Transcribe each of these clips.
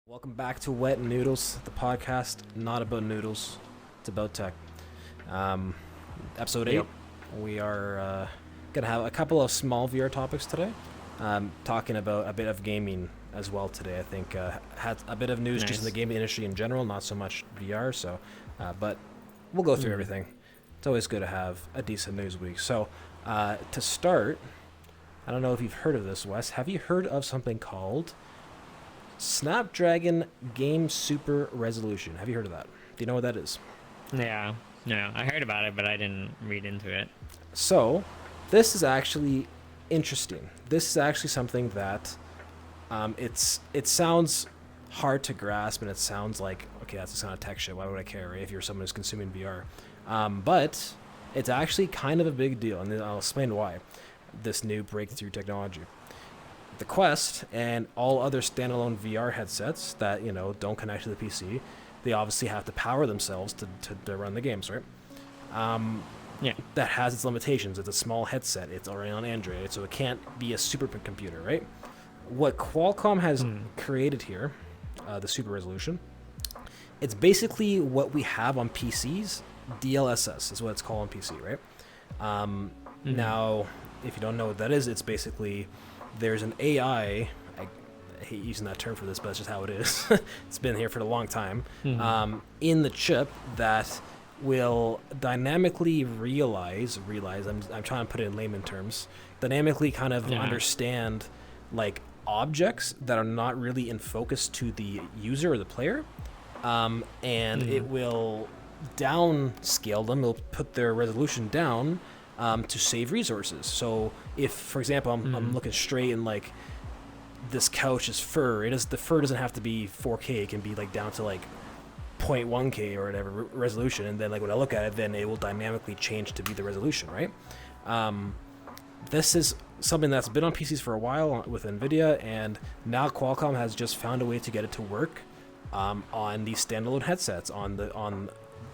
Welcome back to Wet Noodles, the podcast not about noodles, it's about tech. Um, episode 8, Yep. we are going to have a couple of small VR topics today. Talking about a bit of gaming as well today. I think had a bit of news just in the Nice. gaming industry in general, not so much VR, but we'll go through everything. It's always good to have a decent news week. So, to start, I don't know if you've heard of this, Wes. Have you heard of something called Snapdragon Game Super Resolution? Have you heard of that? Do you know what that is? Yeah. No, I heard about it, but I didn't read into it. So, this is actually interesting. This is actually something that it sounds hard to grasp, and it sounds like, okay, that's just kind of tech shit. Why would I care, right, if you're someone who's consuming VR? But it's actually kind of a big deal, and I'll explain why. This new breakthrough technology. The Quest and all other standalone VR headsets that don't connect to the PC, they obviously have to power themselves to run the games, right? Yeah. That has its limitations. It's a small headset. It's already on Android, so it can't be a supercomputer, right? What Qualcomm has created here, the Super Resolution, it's basically what we have on PCs. DLSS is what it's called on PC, right? Now, if you don't know what that is, it's basically there's an AI. I hate using that term for this, but it's just how it is. It's been here for a long time. In the chip that will dynamically realize. I'm trying to put it in layman terms. Dynamically, kind of understand like objects that are not really in focus to the user or the player, and it will downscale them. It'll put their resolution down to save resources. So if, for example, I'm looking straight and like this couch is fur, the fur doesn't have to be 4K. It can be like down to like 0.1K or whatever resolution, and then like when I look at it, then it will dynamically change to be the resolution, right? This is something that's been on PCs for a while with NVIDIA, and now Qualcomm has just found a way to get it to work on these standalone headsets, on the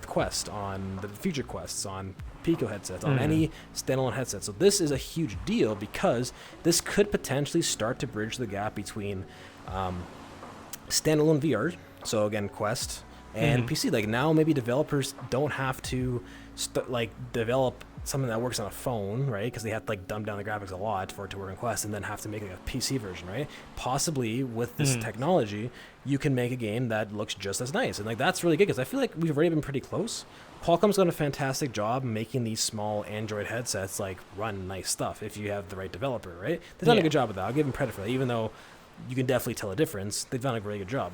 Quest, on the future Quests, on Pico headsets, on any standalone headset. So this is a huge deal because this could potentially start to bridge the gap between standalone VR, so again Quest, and PC. Like now maybe developers don't have to develop something that works on a phone, right? Because they have to like dumb down the graphics a lot for it to work on Quest, and then have to make like a PC version, right? Possibly with this technology, you can make a game that looks just as nice, and like that's really good because I feel like we've already been pretty close. Qualcomm's done a fantastic job making these small Android headsets like run nice stuff if you have the right developer, right? They've done a good job with that. I'll give them credit for that, even though you can definitely tell a difference. They've done a really good job.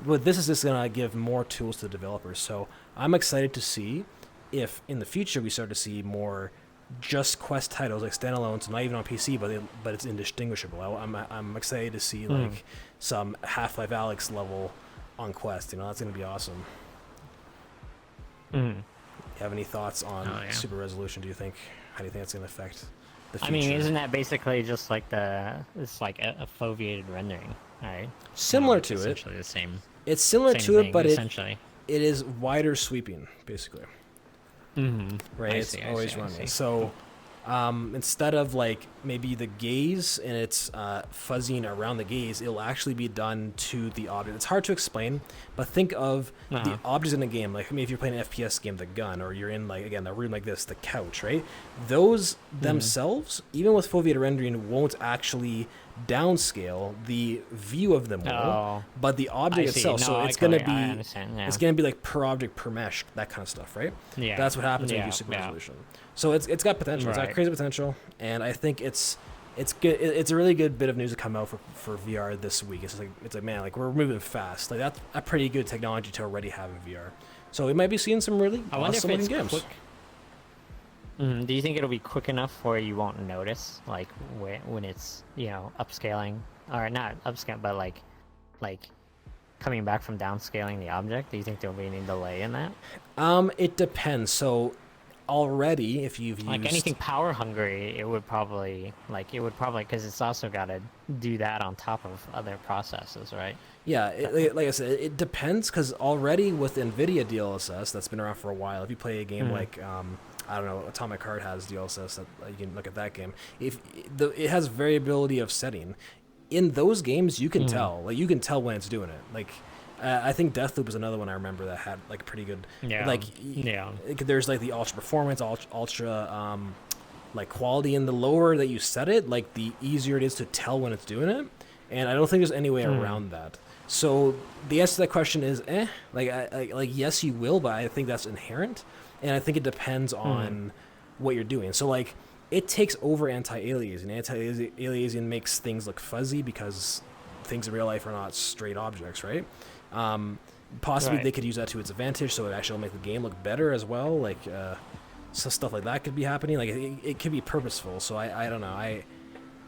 But this is just going to give more tools to the developers. So I'm excited to see if in the future we start to see more just Quest titles, like standalones, not even on PC, but it's indistinguishable. I'm excited to see like some Half-Life Alyx level on Quest. That's going to be awesome. You have any thoughts on Super Resolution? Do you think? How do you think it's going to affect the future? I mean, isn't that basically just like it's like a foveated rendering, right? Similar to it. Essentially the same. It's similar Same to it, thing, but essentially. it is wider sweeping, basically. Right? It's always running. So instead of like maybe the gaze and it's fuzzying around the gaze, it'll actually be done to the object. It's hard to explain, but think of the objects in a game. Like maybe if you're playing an FPS game, the gun, or you're in like, again, a room like this, the couch, right? Those themselves, even with foveated rendering, won't actually downscale. The view of them will, but the object itself. So it's going to be it's going to be like per object per mesh, that kind of stuff, right? Yeah, that's what happens when you do super resolution. So it's got potential. It's got crazy potential, and I think it's good. It's a really good bit of news to come out for VR this week. It's like man, like we're moving fast. Like that's a pretty good technology to already have in VR. So we might be seeing some really awesome looking games. Quick. Do you think it'll be quick enough where you won't notice, like when it's upscaling, or not upscaling, but like coming back from downscaling the object? Do you think there'll be any delay in that? It depends. So already, if you've used like anything power hungry, it would probably because it's also got to do that on top of other processes, right? Yeah, like I said, it depends because already with NVIDIA DLSS that's been around for a while. If you play a game like I don't know, Atomic Heart has DLSS that you can look at that game. If it has variability of setting, in those games you can tell, like you can tell when it's doing it. Like I think Deathloop is another one I remember that had like pretty good, there's like the ultra performance, ultra like quality, in the lower that you set it, like the easier it is to tell when it's doing it. And I don't think there's any way around that. So the answer to that question is like yes you will, but I think that's inherent, and I think it depends on what you're doing. So like it takes over anti-aliasing. Anti-aliasing makes things look fuzzy because things in real life are not straight objects, right? Possibly they could use that to its advantage, so it actually will make the game look better as well. Like so stuff like that could be happening. Like it could be purposeful. So I don't know.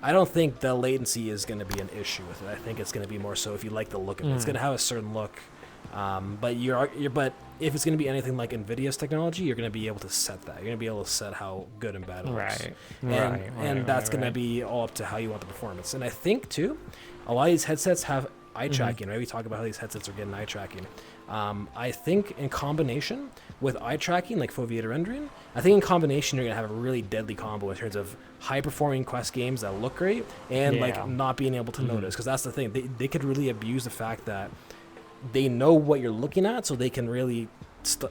I don't think the latency is going to be an issue with it. I think it's going to be more so if you like the look of it. It's going to have a certain look. But but if it's going to be anything like NVIDIA's technology, you're going to be able to set that. You're going to be able to set how good and bad it looks. And that's going to be all up to how you want the performance. And I think too, a lot of these headsets have eye tracking, right? We talk about how these headsets are getting eye tracking. I think in combination with eye tracking, like foveated rendering, I think in combination you're gonna have a really deadly combo in terms of high performing Quest games that look great and like not being able to notice, because that's the thing. They could really abuse the fact that they know what you're looking at, so they can really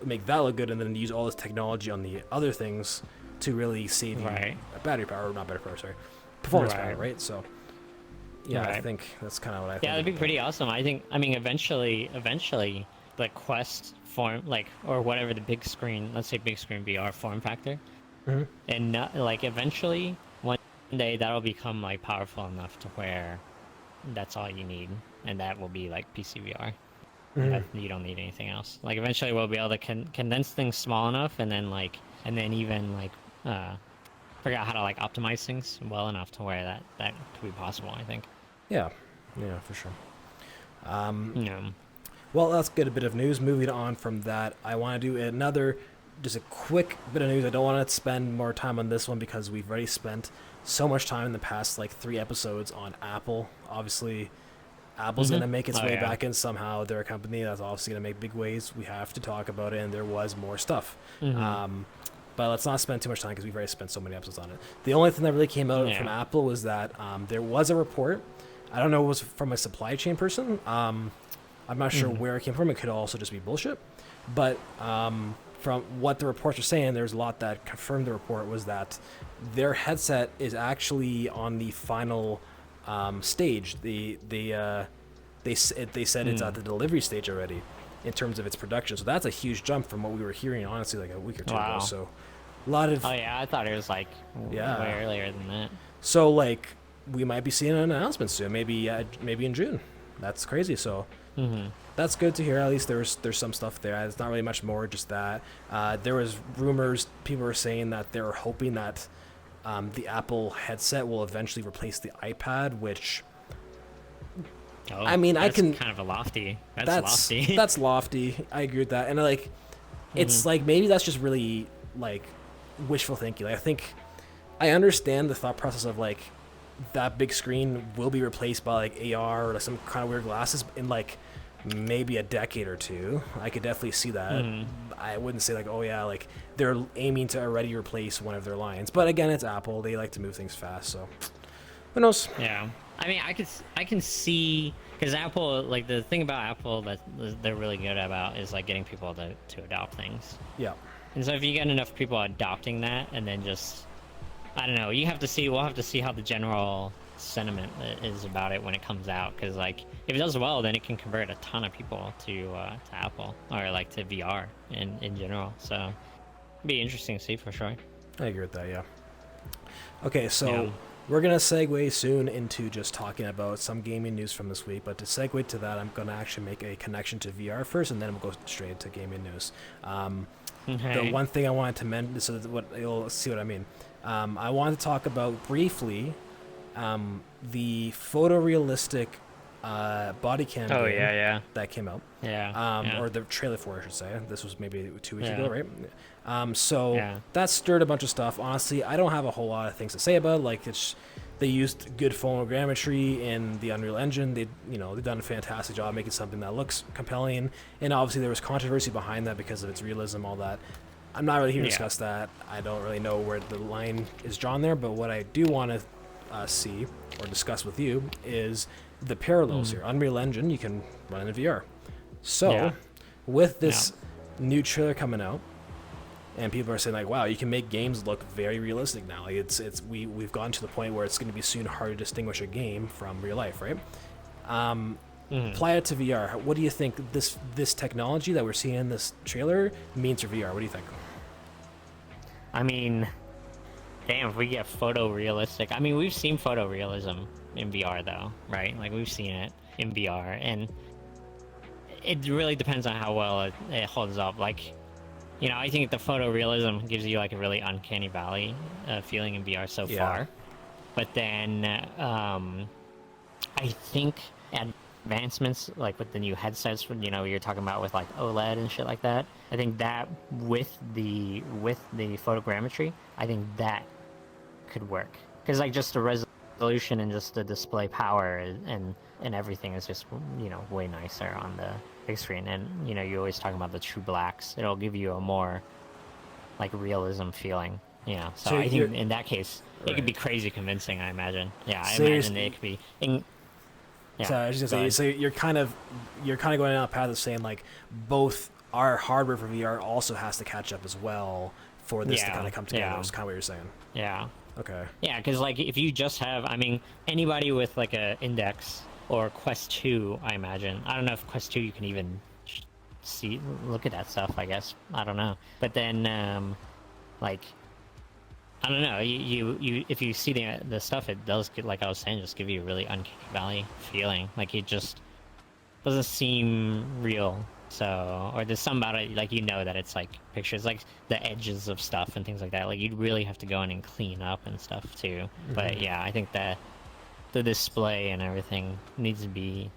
make that look good, and then use all this technology on the other things to really save you performance power, right? So. Yeah, I think that's kind of what I think. Yeah, that'd be pretty awesome. I mean, eventually, the Quest form, like, or whatever the big screen, let's say big screen VR form factor, and like eventually one day that'll become like powerful enough to where that's all you need, and that will be like PC VR. You don't need anything else. Like eventually we'll be able to condense things small enough, and then even like figure out how to like optimize things well enough to where that could be possible, I think. Yeah, for sure. Well, that's good, a bit of news. Moving on from that, I want to do just a quick bit of news. I don't want to spend more time on this one because we've already spent so much time in the past like 3 episodes on Apple. Obviously, Apple's going to make its way back in somehow. They're a company that's obviously going to make big waves. We have to talk about it, and there was more stuff. But let's not spend too much time because we've already spent so many episodes on it. The only thing that really came out from Apple was that there was a report. I don't know if it was from a supply chain person. I'm not sure where it came from. It could also just be bullshit. But from what the reports are saying, there's a lot that confirmed the report, was that their headset is actually on the final stage. They said it's at the delivery stage already in terms of its production. So that's a huge jump from what we were hearing, honestly, like a week or two ago. So a lot of... Oh, yeah, I thought it was like way earlier than that. So, like, we might be seeing an announcement soon, maybe in June. That's crazy. So that's good to hear. At least there's some stuff there. It's not really much more, just that. There was rumors, people were saying that they were hoping that the Apple headset will eventually replace the iPad, which... I mean, that's kind of a lofty. That's lofty. That's lofty. I agree with that. And like, it's like maybe that's just really like wishful thinking. Like, I think I understand the thought process of like that big screen will be replaced by like AR or like some kind of weird glasses in like maybe a decade or two. I could definitely see that. I wouldn't say like, oh yeah, like they're aiming to already replace one of their lines. But again, it's Apple. They like to move things fast. So who knows? Yeah. I mean, I can see, because Apple, like the thing about Apple that they're really good about is like getting people to adopt things. Yeah. And so if you get enough people adopting that, and then just, I don't know, we'll have to see how the general sentiment is about it when it comes out, because like if it does well, then it can convert a ton of people to Apple, or like to VR in general. So it'd be interesting to see for sure. I agree with that. Yeah. Okay, so we're gonna segue soon into just talking about some gaming news from this week. But to segue to that, I'm gonna actually make a connection to VR first, and then we'll go straight into gaming news. The one thing I wanted to mention, so what you'll see what I mean. I wanted to talk about briefly the photorealistic body cam game that came out. Or the trailer for it, I should say. This was maybe 2 weeks ago, right? That stirred a bunch of stuff. Honestly, I don't have a whole lot of things to say about it. Like, they used good photogrammetry in the Unreal Engine. They've done a fantastic job making something that looks compelling. And obviously there was controversy behind that because of its realism, all that. I'm not really here to discuss that. I don't really know where the line is drawn there, but what I do want to see or discuss with you is the parallels here. Unreal Engine, you can run in VR. So, with this new trailer coming out, and people are saying like, "Wow, you can make games look very realistic now." Like we've gotten to the point where it's going to be soon hard to distinguish a game from real life, right? Apply it to VR. What do you think this technology that we're seeing in this trailer means for VR? What do you think? I mean, damn, if we get photorealistic. I mean, we've seen photorealism in VR though, right? Like we've seen it in VR, and it really depends on how well it holds up. Like, you know, I think the photorealism gives you like a really uncanny valley feeling in VR so far. But then I think advancements like with the new headsets, you know, you're talking about with like OLED and shit like that. I think that with the photogrammetry, I think that could work, because like just the resolution and just the display power and everything is just, you know, way nicer on the big screen. And you know, you're always talking about the true blacks. It'll give you a more like realism feeling, you know. So I think in that case, it could be crazy convincing. I imagine. Yeah, I imagine it could be. So I was just gonna say, so you're kind of going down a path of saying like both our hardware for VR also has to catch up as well for this to kind of come together. Is kind of what you're saying. Yeah. Okay. Yeah, because like if you just have, I mean, anybody with like a Index or Quest 2, I imagine. I don't know if Quest 2 you can even look at that stuff. I guess I don't know. But then like, I don't know. You if you see the stuff, it does get, like I was saying, just give you a really uncanny valley feeling. Like it just doesn't seem real. So, or there's some about it, like, you know that it's like pictures, like the edges of stuff and things like that. Like you'd really have to go in and clean up and stuff too. But yeah, I think that the display and everything needs to be,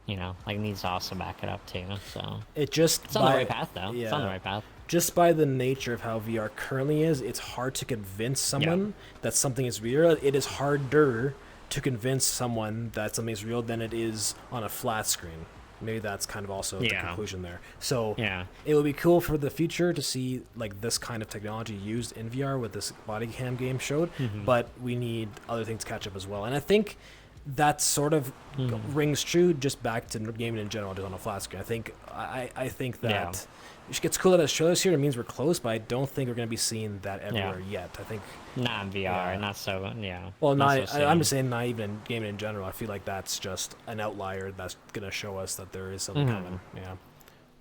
you know, like needs to also back it up too. So it's on the right path though. Yeah. It's on the right path. Just by the nature of how VR currently is, it's hard to convince someone that something is real. It is harder to convince someone that something is real than it is on a flat screen. Maybe that's kind of also the conclusion there. So it would be cool for the future to see like this kind of technology used in VR with this body cam game showed, but we need other things to catch up as well. And I think that sort of rings true just back to gaming in general, just on a flat screen. I think that it's cool that it's trailers here. It means we're close, but I don't think we're going to be seeing that everywhere yet. I think not in VR, not so. Well, I'm just saying, not even in gaming in general. I feel like that's just an outlier that's going to show us that there is something coming. Yeah,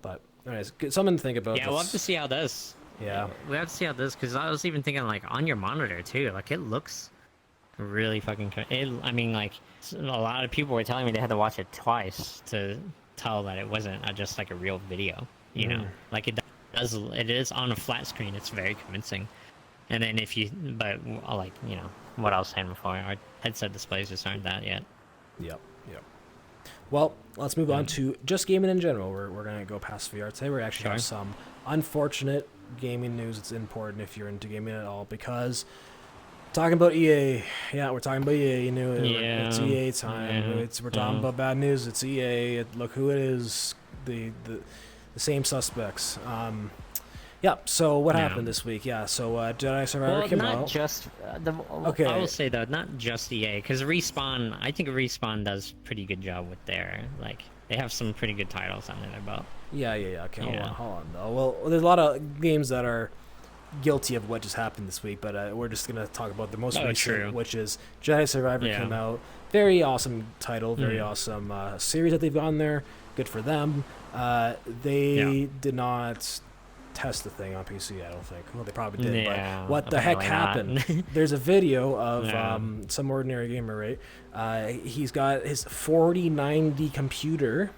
but anyways, something to think about. Yeah, we'll have to see how it does. Yeah, we have to see how it does, because I was even thinking like on your monitor too. Like it looks really fucking. I mean, like a lot of people were telling me they had to watch it twice to tell that it wasn't just like a real video. You know, like it is on a flat screen. It's very convincing. And then but like, you know, what I was saying before, our headset displays just aren't that yet. Yep. Well, let's move on to just gaming in general. We're going to go past VR today. We actually have some unfortunate gaming news. It's important if you're into gaming at all, because talking about EA. Yeah, we're talking about EA. You know, it's EA time. We're talking about bad news. It's EA. Look who it is. The same suspects. So what happened this week? So Jedi Survivor came out. Not just I will say though, not just EA, because Respawn. I think Respawn does pretty good job with their, like, they have some pretty good titles under their belt. Yeah. Okay, hold on though. Well, there's a lot of games that are guilty of what just happened this week, but we're just gonna talk about the most recent, which is Jedi Survivor came out. Very awesome title, very awesome series that they've gotten there. Good for them. They did not test the thing on PC, I don't think. Well, they probably did, but what the heck happened? There's a video of some ordinary gamer, right? He's got his 4090 computer,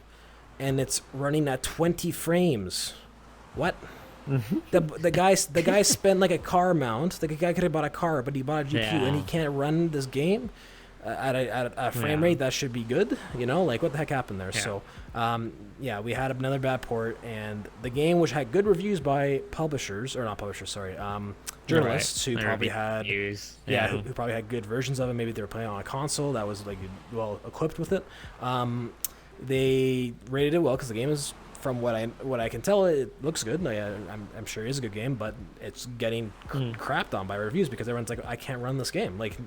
and it's running at 20 frames. What? The guy spent like a car mount. The guy could have bought a car, but he bought a GPU, and he can't run this game at a frame rate that should be good. You know, like what the heck happened there? So, we had another bad port, and the game, which had good reviews by journalists who probably had who probably had good versions of it. Maybe they were playing on a console that was like well equipped with it. They rated it well because the game is, from what I can tell, it looks good. I'm sure it is a good game, but it's getting crapped on by reviews because everyone's like, I can't run this game. Like,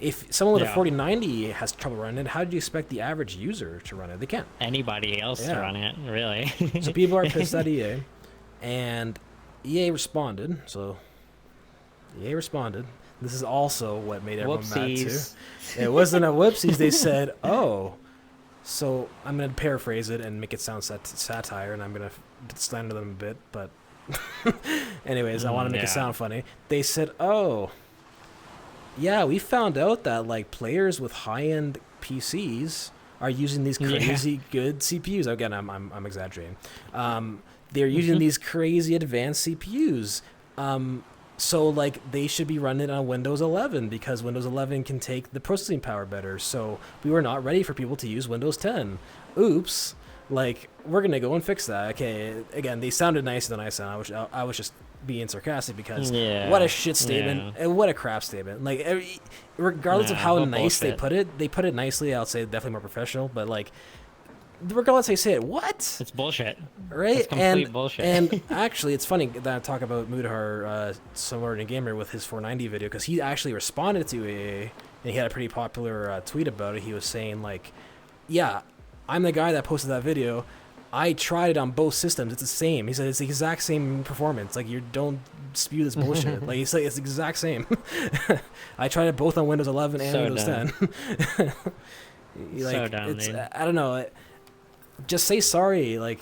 if someone with a Yeah. 4090 has trouble running it, how do you expect the average user to run it? They can't. Anybody else to Yeah. run it, really. So people are pissed at EA, and EA responded. So EA responded. This is also what made everyone mad too. Whoopsies. It wasn't a whoopsies. They said, "Oh, so I'm going to paraphrase it and make it sound satire, and I'm going to slander them a bit." But, anyways, I want to make it sound funny. They said, "Oh, yeah, we found out that like players with high-end PCs are using these crazy good CPUs." Again, I'm exaggerating. They're using these crazy advanced CPUs. So like they should be running on Windows 11 because Windows 11 can take the processing power better. So we were not ready for people to use Windows 10. Oops. Like we're gonna go and fix that. Okay. Again, they sounded nicer than I sound. I was just being sarcastic because what a shit statement and what a crap statement. Like regardless of how nice they put it nicely. I'll say definitely more professional. But like regardless how you say it, what? It's bullshit. Right? It's complete bullshit. And actually, it's funny that I talk about Mudahar, Somewhere in a Gamer, with his 490 video, because he actually responded to AA, and he had a pretty popular tweet about it. He was saying, like, yeah, I'm the guy that posted that video. I tried it on both systems. It's the same. He said it's the exact same performance. Like, you don't spew this bullshit. Like, he's like, it's the exact same. I tried it both on Windows 11 and Windows 10. Like, so dumb, dude. I don't know. Just say sorry. Like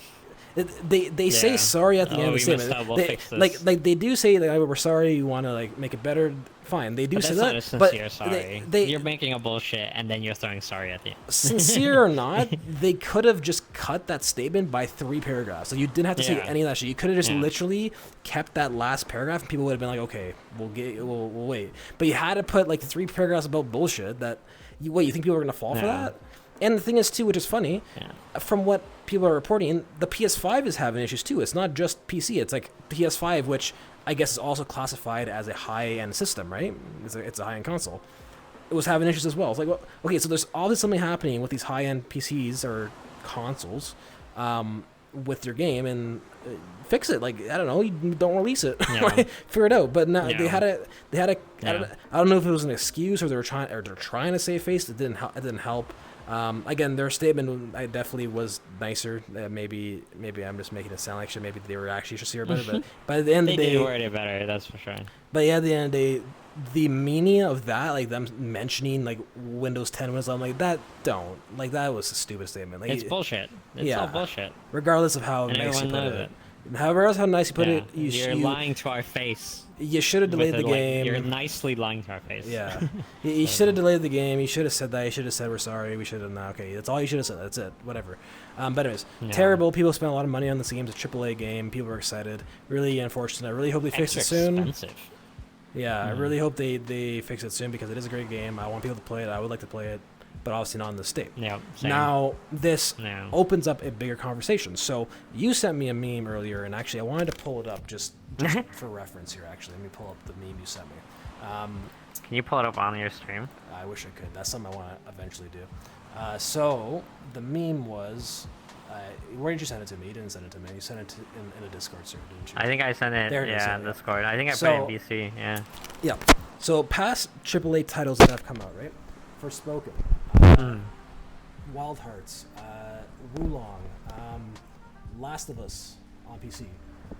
they say sorry at the end of the statement. Like they do say like, oh, we're sorry. You want to like make it better. Fine, they do say that. Not a sincere sorry. You're making a bullshit and then you're throwing sorry at the end. Sincere or not, they could have just cut that statement by 3 paragraphs. So you didn't have to say any of that shit. You could have just literally kept that last paragraph, and people would have been like, okay, we'll wait. But you had to put like 3 paragraphs about bullshit. That you think people are gonna fall for that? And the thing is, too, which is funny, from what people are reporting, the PS5 is having issues, too. It's not just PC. It's like the PS5, which I guess is also classified as a high-end system, right? It's a high-end console. It was having issues as well. It's like, well, okay, so there's obviously something happening with these high-end PCs or consoles with your game, and fix it. Like, I don't know, you don't release it. Figure it out. But no, they had a I don't know if it was an excuse or they're trying to save face. It didn't help. Again, their statement I definitely was nicer. Maybe I'm just making it sound like shit. Maybe they were actually sincere about it. But by the end of the day, they did word it better. That's for sure. But yeah, at the end of the day, the meaning of that, like them mentioning like Windows 10 was, I'm like, that was a stupid statement. Like, it's bullshit. It's all bullshit. Regardless of how nice you put it. However else how nice you put it, you're lying to our face. You should have delayed the game. You're nicely lying to our face. Yeah. You should have delayed the game. You should have said that. You should have said, we're sorry. We should have not. Okay, that's all you should have said. That's it. Whatever. But anyways, terrible. People spent a lot of money on this game. It's a AAA game. People are excited. Really unfortunate. I really hope they fix it soon. Expensive. Yeah, I really hope they fix it soon because it is a great game. I want people to play it. I would like to play it, but obviously not in this state. Yeah. Same. Now, this opens up a bigger conversation. So you sent me a meme earlier, and actually I wanted to pull it up just for reference here, actually. Let me pull up the meme you sent me. Can you pull it up on your stream? I wish I could. That's something I want to eventually do. So the meme was... where did you send it to me? You didn't send it to me. You sent it in a Discord server, didn't you? I think I sent it, there it is, in Discord. I think I put it in BC, yeah. Yeah. So past AAA titles that have come out, right? Forspoken, Wild Hearts, Wulong, Last of Us on PC,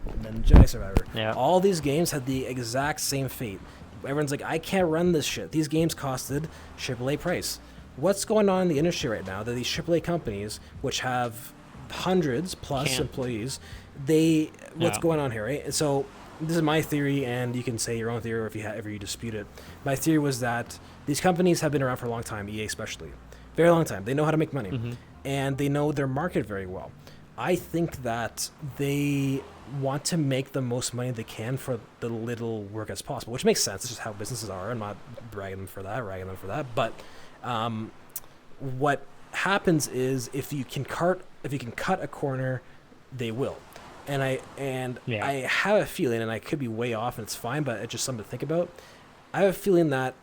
and then Jedi Survivor. Yeah. All these games had the exact same fate. Everyone's like, I can't run this shit. These games costed AAA price. What's going on in the industry right now that these AAA companies, which have hundreds plus employees, what's going on here, right? So this is my theory, and you can say your own theory or if you dispute it. My theory was that these companies have been around for a long time, EA especially. Very long time. They know how to make money, and they know their market very well. I think that they want to make the most money they can for the little work as possible, which makes sense. It's just how businesses are. I'm not ragging them for that. But what happens is if you can cut a corner, they will. And I have a feeling, and I could be way off, and it's fine, but it's just something to think about. I have a feeling that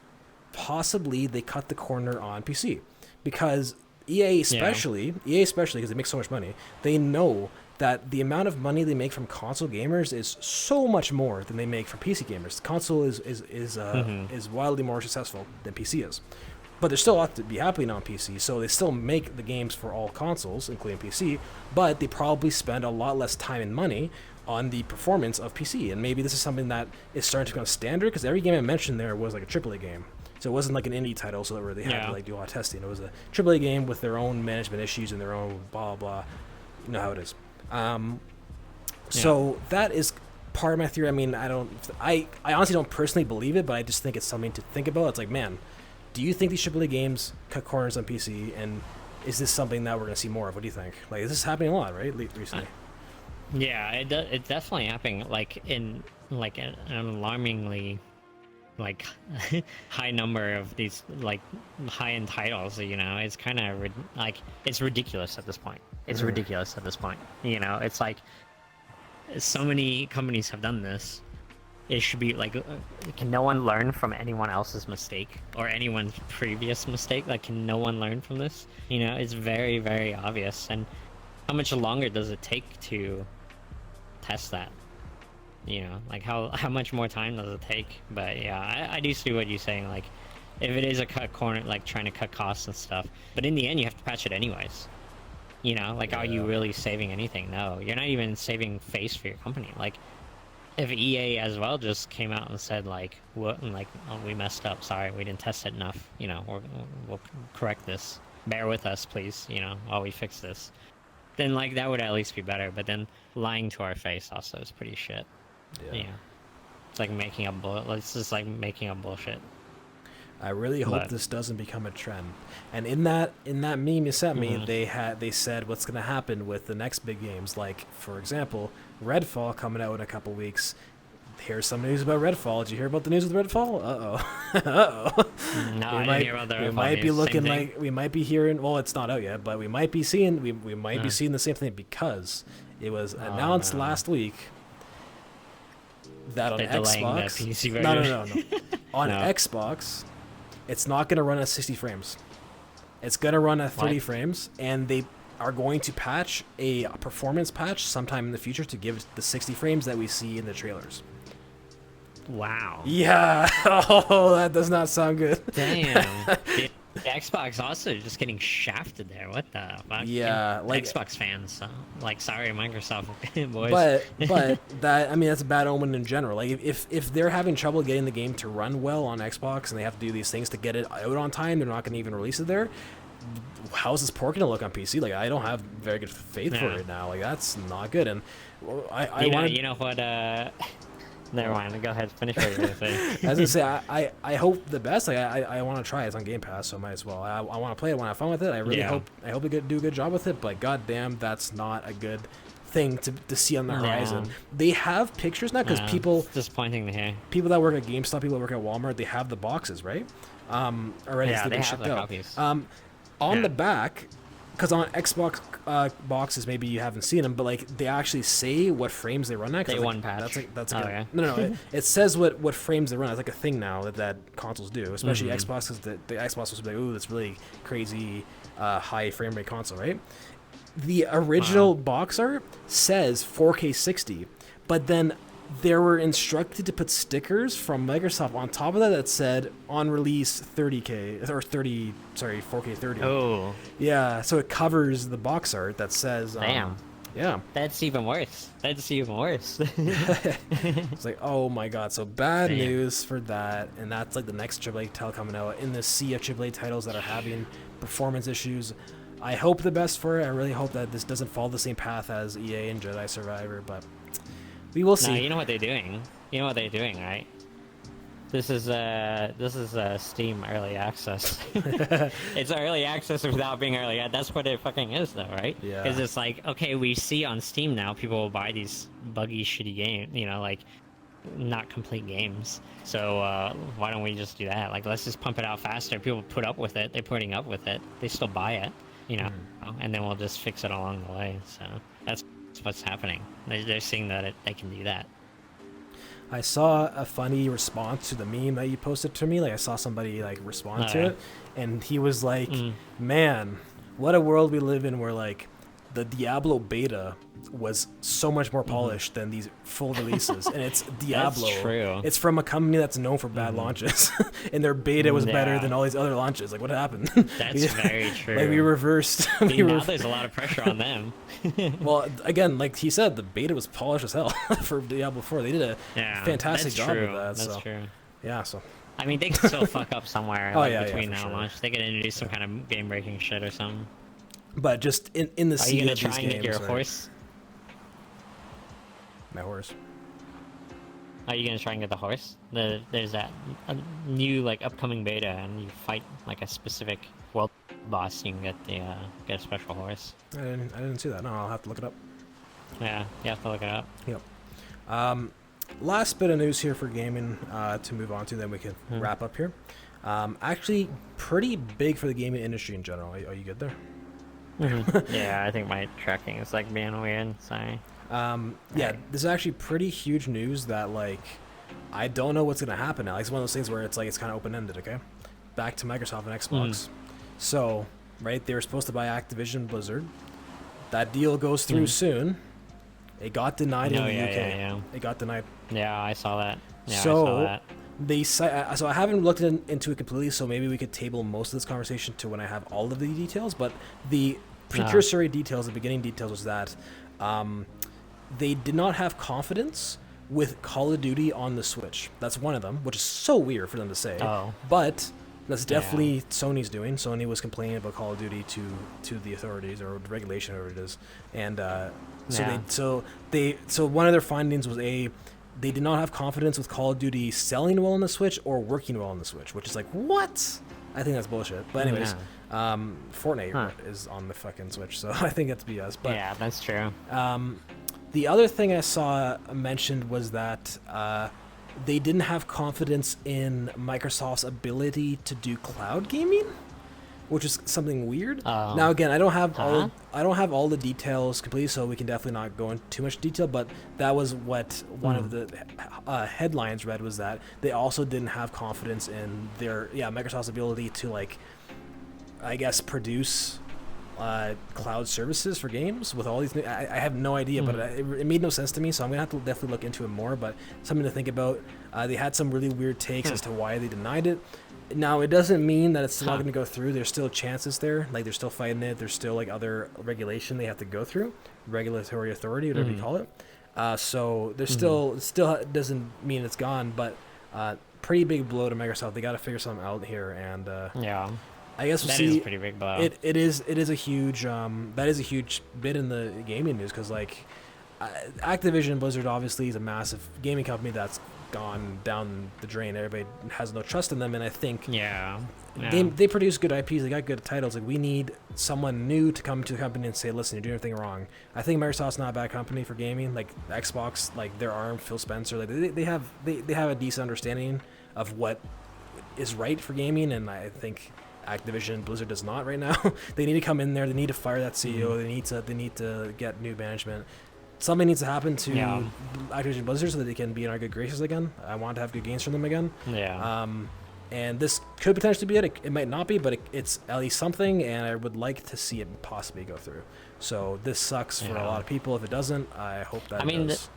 possibly they cut the corner on PC because EA especially because they make so much money, they know that the amount of money they make from console gamers is so much more than they make from PC gamers. Console is wildly more successful than PC is. But there's still a lot to be happening on PC, so they still make the games for all consoles, including PC, but they probably spend a lot less time and money on the performance of PC. And maybe this is something that is starting to become standard, because every game I mentioned there was like a AAA game. So it wasn't like an indie title, so where they had to like do a lot of testing. It was a AAA game with their own management issues and their own blah, blah, blah. You know how it is. So that is part of my theory. I mean, I honestly don't personally believe it, but I just think it's something to think about. It's like, man, do you think these AAA games cut corners on PC, and is this something that we're going to see more of? What do you think? Like, this is happening a lot, right, recently? Yeah, it's definitely happening, like, in, like, an alarmingly, like, high number of these, like, high-end titles, you know? It's kind of, like, it's ridiculous at this point. It's ridiculous at this point, you know? It's like, so many companies have done this. It should be like, can no one learn from anyone else's mistake or anyone's previous mistake? Like, can no one learn from this? You know, it's very, very obvious. And how much longer does it take to test that? You know, like how much more time does it take? But yeah, I do see what you're saying. Like, if it is a cut corner, like trying to cut costs and stuff, but in the end, you have to patch it anyways. You know, like, are you really saving anything? No, you're not even saving face for your company. Like, if EA as well just came out and said, like, what, and like, oh, we messed up, sorry, we didn't test it enough, you know, we'll correct this, bear with us, please, you know, while we fix this, then, like, that would at least be better. But then lying to our face also is pretty shit. Yeah, it's like making up it's just like making up bullshit. I really hope this doesn't become a trend. And in that meme you sent me, they said what's going to happen with the next big games. Like, for example, Redfall coming out in a couple weeks. Here's some news about Redfall. Did you hear about the news with Redfall? No, I didn't hear about the Redfall. We might be looking like, we might be hearing, well, it's not out yet, but we might be seeing, we might be seeing the same thing, because it was announced last week that on Xbox, the PC version. No. On Xbox, it's not going to run at 60 frames. It's going to run at 30 frames, and they are going to patch a performance patch sometime in the future to give the 60 frames that we see in the trailers. Wow. Yeah. Oh, that does not sound good. Damn. The Xbox also just getting shafted there. What the fuck? Yeah, like Xbox fans. So, like, sorry, Microsoft boys. But that, I mean, that's a bad omen in general. Like, if they're having trouble getting the game to run well on Xbox, and they have to do these things to get it out on time, they're not going to even release it there. How's this port going to look on PC? Like, I don't have very good faith for it now. Like, that's not good. And you know what? Never mind. Go ahead. Finish what you're going to say. As I say, I hope the best. Like, I want to try it. It's on Game Pass, so I might as well. I want to play it when I have fun with it. I really hope they do a good job with it. But goddamn, that's not a good thing to see on the horizon. They have pictures now, because people, it's disappointing to hear. People that work at GameStop, people that work at Walmart, they have the boxes, right? Already. Yeah, they have the copies. On the back, because on Xbox boxes, maybe you haven't seen them, but like, they actually say what frames they run at. Day one patch. That's no. It says what frames they run. It's like a thing now that consoles do, especially Xbox, because the Xbox was like, ooh, that's really crazy high frame rate console, right? The original box art says 4K 60, but then they were instructed to put stickers from Microsoft on top of that said on release 30K or 4K 30. Oh. Yeah, so it covers the box art that says damn. Yeah. That's even worse. It's like, oh my god, so bad news for that. And that's like the next AAA title coming out in the sea of AAA titles that are having performance issues. I hope the best for it. I really hope that this doesn't follow the same path as EA and Jedi Survivor, but we will see. No, you know what they're doing. Right? This is Steam early access. It's early access without being early. That's what it fucking is, though, right? Yeah. Because it's like, okay, we see on Steam now people will buy these buggy, shitty games. You know, like, not complete games. So why don't we just do that? Like, let's just pump it out faster. People put up with it. They're putting up with it. They still buy it. You know, and then we'll just fix it along the way. So that's what's happening. They're seeing that they can do that. I saw a funny response to the meme that you posted to me. Like, I saw somebody like respond to it, and he was like, "Man, what a world we live in, where like the Diablo beta was so much more polished than these full releases, and it's Diablo. That's true. It's from a company that's known for bad launches, and their beta was better than all these other launches. Like, what happened? That's very true. Like, we reversed. Now there's a lot of pressure on them. Well, again, like he said, the beta was polished as hell for Diablo 4. They did a fantastic job with that. That's true. Yeah, so. I mean, they can still fuck up somewhere between now and sure. launch. They could introduce some kind of game-breaking shit or something. But just in the sea of these games. Are you gonna try and get your horse? My horse. Are you gonna try and get the horse? There's that new like upcoming beta, and you fight like a specific world boss. You can get a special horse. I didn't see that. No, I'll have to look it up. Yeah, you have to look it up. Yep. Last bit of news here for gaming to move on to, then we can wrap up here. Actually, pretty big for the gaming industry in general. Are you good there? Yeah, I think my tracking is like being weird. Sorry. Yeah, this is actually pretty huge news that like I don't know what's gonna happen now. Like, it's one of those things where it's like it's kind of open ended. Okay, back to Microsoft and Xbox. So right, they were supposed to buy Activision Blizzard. That deal goes through soon. It got denied in the UK. Yeah. It got denied. Yeah, I saw that. Yeah, so I saw that. so I haven't looked into it completely. So maybe we could table most of this conversation to when I have all of the details. But the precursory details, the beginning details, was that they did not have confidence with Call of Duty on the Switch. That's one of them, which is so weird for them to say. But that's definitely Sony's doing. Sony was complaining about Call of Duty to the authorities or regulation, or whatever it is, and so one of their findings was they did not have confidence with Call of Duty selling well on the Switch or working well on the Switch, which is like, what? I think that's bullshit. But anyways, Fortnite is on the fucking Switch, so I think that's BS. But yeah, that's true. The other thing I saw mentioned was that they didn't have confidence in Microsoft's ability to do cloud gaming, which is something weird. Now again, I don't have all the details completely, so we can definitely not go into too much detail. But that was what one of the headlines read, was that they also didn't have confidence in their Microsoft's ability to, like, I guess, produce cloud services for games with all these. I have no idea, but it made no sense to me. So I'm gonna have to definitely look into it more. But something to think about. They had some really weird takes as to why they denied it. Now, it doesn't mean that it's still not going to go through. There's still chances there. Like, they're still fighting it. There's still, like, other regulation they have to go through. Regulatory authority, whatever you call it. So there's still doesn't mean it's gone, but pretty big blow to Microsoft. They got to figure something out here, and I guess we'll see. That is a pretty big blow. It is a huge that is a huge bit in the gaming news, because, like, Activision Blizzard obviously is a massive gaming company that's gone down the drain. Everybody has no trust in them, and I think they produce good IPs. They got good titles. Like, we need someone new to come to the company and say, listen, you're doing everything wrong. I think Microsoft's not a bad company for gaming. Like, Xbox, like, their arm, Phil Spencer, like, they have a decent understanding of what is right for gaming, and I think Activision Blizzard does not right now. They need to come in there. They need to fire that CEO. They need to get new management. Something needs to happen to Activision Blizzard so that they can be in our good graces again. I want to have good games from them again. And this could potentially be it. It might not be, but it's at least something, and I would like to see it possibly go through. So this sucks for a lot of people. If it doesn't, I hope that it does.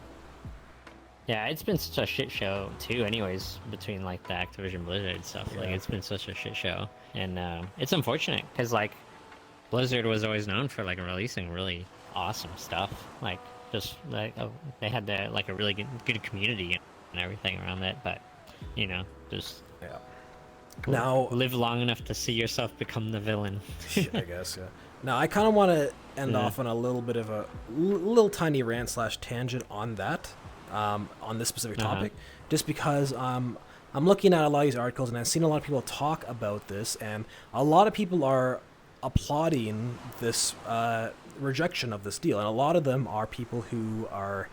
It's been such a shit show too, anyways, between, like, the Activision Blizzard stuff. Like, it's been such a shit show, and it's unfortunate because, like, Blizzard was always known for, like, releasing really awesome stuff. Like, just like they had like a really good community and everything around it, but just now live long enough to see yourself become the villain. I guess. Now I kind of want to end off on a little bit of a little tiny rant / tangent on that, on this specific topic, just because I'm looking at a lot of these articles and I've seen a lot of people talk about this, and a lot of people are applauding this rejection of this deal, and a lot of them are people who are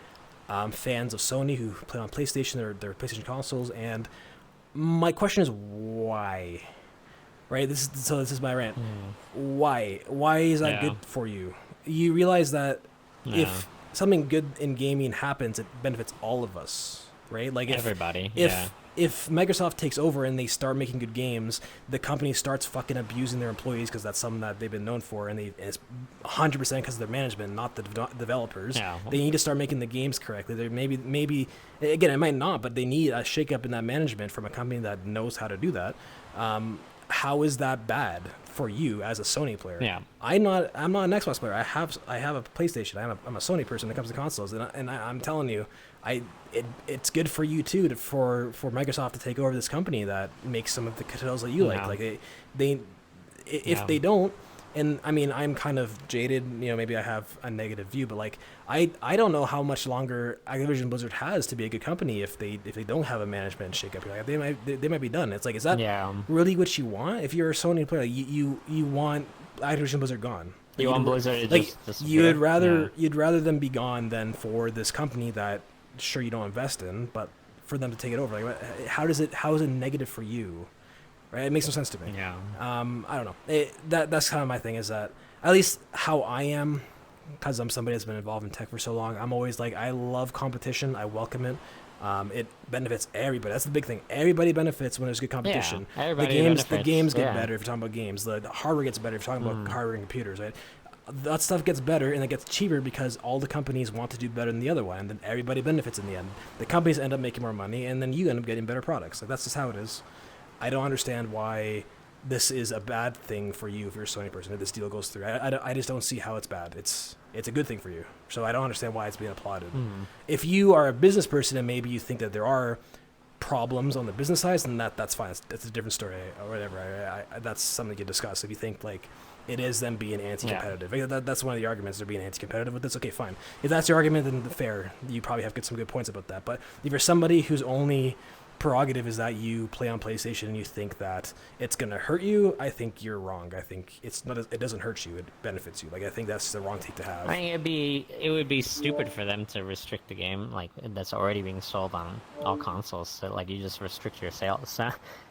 fans of Sony, who play on PlayStation, their PlayStation consoles. And my question is, why? Right? This is my rant. Why is that good for you? You realize that if something good in gaming happens, it benefits all of us, right? Like, everybody. If if Microsoft takes over and they start making good games, the company starts fucking abusing their employees because that's something that they've been known for, and it's 100% because of their management, not the developers. Yeah. They need to start making the games correctly. They maybe again, it might not, but they need a shakeup in that management from a company that knows how to do that. How is that bad for you as a Sony player? Yeah. I'm not an Xbox player. I have a PlayStation. I'm a Sony person when it comes to consoles, and I'm telling you, it's good for you too for Microsoft to take over this company that makes some of the titles that you like. Like if they don't, and I mean, I'm kind of jaded, maybe I have a negative view, but like I don't know how much longer Activision Blizzard has to be a good company if they don't have a management shakeup. Like they might be done. It's like, is that really what you want? If you're a Sony player, you want Activision Blizzard gone. You want Blizzard like just you'd rather them be gone than for this company that sure you don't invest in, but for them to take it over. Like, how is it negative for you? Right? It makes no sense to me. Yeah. I don't know. That's kind of my thing, is that at least how I am, because I'm somebody that's been involved in tech for so long, I'm always like, I love competition. I welcome it. It benefits everybody. That's the big thing. Everybody benefits when there's good competition. Yeah, the games get better if you're talking about games. The hardware gets better if you're talking about hardware and computers, right? That stuff gets better and it gets cheaper because all the companies want to do better than the other one, and then everybody benefits in the end. The companies end up making more money, and then you end up getting better products. Like, that's just how it is. I don't understand why this is a bad thing for you if you're a Sony person, if this deal goes through. I just don't see how it's bad. It's a good thing for you. So I don't understand why it's being applauded. If you are a business person and maybe you think that there are problems on the business side, then that's fine. That's a different story or whatever. That's something you discuss. If you think like it is them being anti-competitive, that's one of the arguments. They're being anti-competitive with this. Okay, fine. If that's your argument, then fair. You probably have some good points about that. But if you're somebody whose only prerogative is that you play on PlayStation and you think that it's going to hurt you, I think you're wrong. I think it doesn't hurt you, it benefits you. Like, I think that's the wrong take to have. I think it would be stupid for them to restrict the game like that's already being sold on all consoles. So like, you just restrict your sales.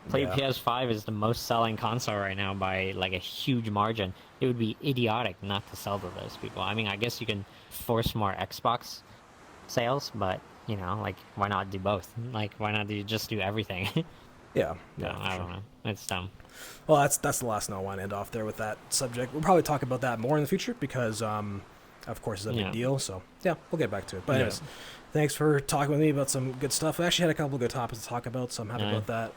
PS5 is the most selling console right now by like a huge margin. It would be idiotic not to sell to those people. I mean, I guess you can force more Xbox sales, but like, why not do both? Like, why not just do everything? Yeah. I don't know. It's dumb. Well, that's the last note I want to end off there with that subject. We'll probably talk about that more in the future because, of course, it's a big deal. So, yeah, we'll get back to it. But anyways, thanks for talking with me about some good stuff. I actually had a couple of good topics to talk about, so I'm happy about that.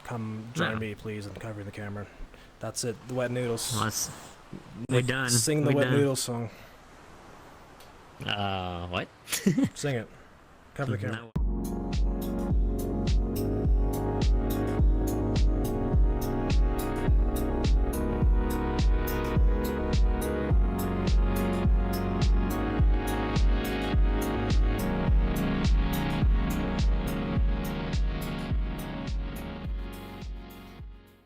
Come join me, please, in covering the camera. That's it. The Wet Noodles. We're done. Sing the Wet Noodles song. What? Sing it. Cover the camera.